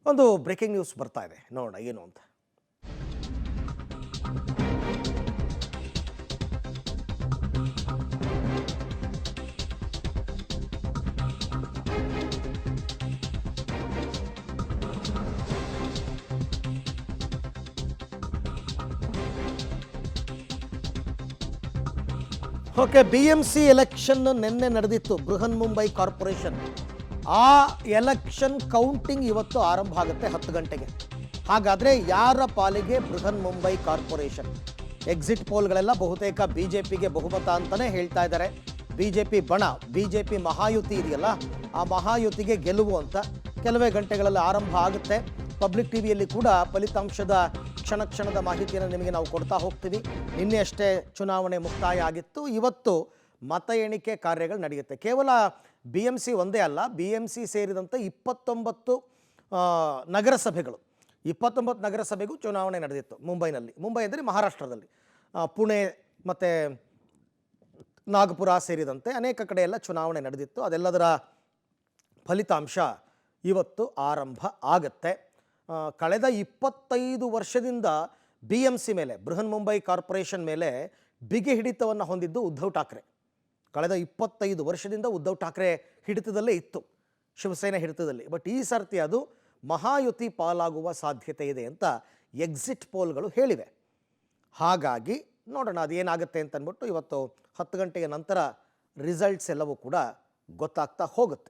ಒಂದು breaking news ಬರ್ತಾ ಇದೆ, ನೋಡೋಣ ಏನು ಅಂತ. ಓಕೆ, BMC ಎಲೆಕ್ಷನ್ ನಿನ್ನೆ ನಡೆದಿತ್ತು, ಬೃಹನ್ ಮುಂಬೈ ಕಾರ್ಪೊರೇಷನ್. ಆ ಎಲೆಕ್ಷನ್ ಕೌಂಟಿಂಗ್ ಇವತ್ತು ಆರಂಭ ಆಗುತ್ತೆ 10 ಗಂಟೆಗೆ. ಹಾಗಾದರೆ ಯಾರ ಪಾಲಿಗೆ ಬೃಹನ್ ಮುಂಬೈ ಕಾರ್ಪೊರೇಷನ್? ಎಕ್ಸಿಟ್ ಪೋಲ್ಗಳೆಲ್ಲ ಬಹುತೇಕ BJPಗೆ ಬಹುಮತ ಅಂತಲೇ ಹೇಳ್ತಾ ಇದ್ದಾರೆ. BJP ಬಣ, BJP ಮಹಾಯುತಿ ಇದೆಯಲ್ಲ, ಆ ಮಹಾಯುತಿಗೆ ಗೆಲುವು ಅಂತ ಕೆಲವೇ ಗಂಟೆಗಳಲ್ಲಿ ಆರಂಭ ಆಗುತ್ತೆ. ಪಬ್ಲಿಕ್ ಟಿವಿಯಲ್ಲಿ ಕೂಡ ಫಲಿತಾಂಶದ ಕ್ಷಣದ ಮಾಹಿತಿಯನ್ನು ನಿಮಗೆ ನಾವು ಕೊಡ್ತಾ ಹೋಗ್ತೀವಿ. ನಿನ್ನೆ ಅಷ್ಟೇ ಚುನಾವಣೆ ಮುಕ್ತಾಯ ಆಗಿತ್ತು. ಇವತ್ತು ಮತ ಎಣಿಕೆ ಕಾರ್ಯಗಳು ನಡೆಯುತ್ತೆ. ಕೇವಲ BMC ಒಂದೇ ಅಲ್ಲ, BMC ಸೇರಿದಂತೆ 29 ನಗರಸಭೆಗಳು, 29 ನಗರಸಭೆಗೂ ಚುನಾವಣೆ ನಡೆದಿತ್ತು ಮುಂಬೈನಲ್ಲಿ. ಮುಂಬೈ ಅಂದರೆ ಮಹಾರಾಷ್ಟ್ರದಲ್ಲಿ, ಪುಣೆ ಮತ್ತು ನಾಗಪುರ ಸೇರಿದಂತೆ ಅನೇಕ ಕಡೆ ಎಲ್ಲ ಚುನಾವಣೆ ನಡೆದಿತ್ತು. ಅದೆಲ್ಲದರ ಫಲಿತಾಂಶ ಇವತ್ತು ಆರಂಭ ಆಗುತ್ತೆ. ಕಳೆದ 25 ವರ್ಷದಿಂದ BMC ಮೇಲೆ, ಬೃಹನ್ ಮುಂಬೈ ಕಾರ್ಪೊರೇಷನ್ ಮೇಲೆ ಬಿಗಿ ಹಿಡಿತವನ್ನು ಹೊಂದಿದ್ದು ಉದ್ಧವ್ ಠಾಕ್ರೆ. ಕಳೆದ 25 ವರ್ಷದಿಂದ ಉದ್ಧವ್ ಠಾಕ್ರೆ ಹಿಡಿತದಲ್ಲೇ ಇತ್ತು, ಶಿವಸೇನೆ ಹಿಡಿತದಲ್ಲಿ. ಬಟ್ ಈ ಸರ್ತಿ ಅದು ಮಹಾಯುತಿ ಪಾಲಾಗುವ ಸಾಧ್ಯತೆ ಇದೆ ಅಂತ ಎಕ್ಸಿಟ್ ಪೋಲ್ಗಳು ಹೇಳಿವೆ. ಹಾಗಾಗಿ ನೋಡೋಣ ಅದೇನಾಗುತ್ತೆ ಅಂತ ಅಂದ್ಬಿಟ್ಟು ಇವತ್ತು 10 ಗಂಟೆಯ ನಂತರ ರಿಸಲ್ಟ್ಸ್ ಎಲ್ಲವೂ ಕೂಡ ಗೊತ್ತಾಗ್ತಾ ಹೋಗುತ್ತೆ.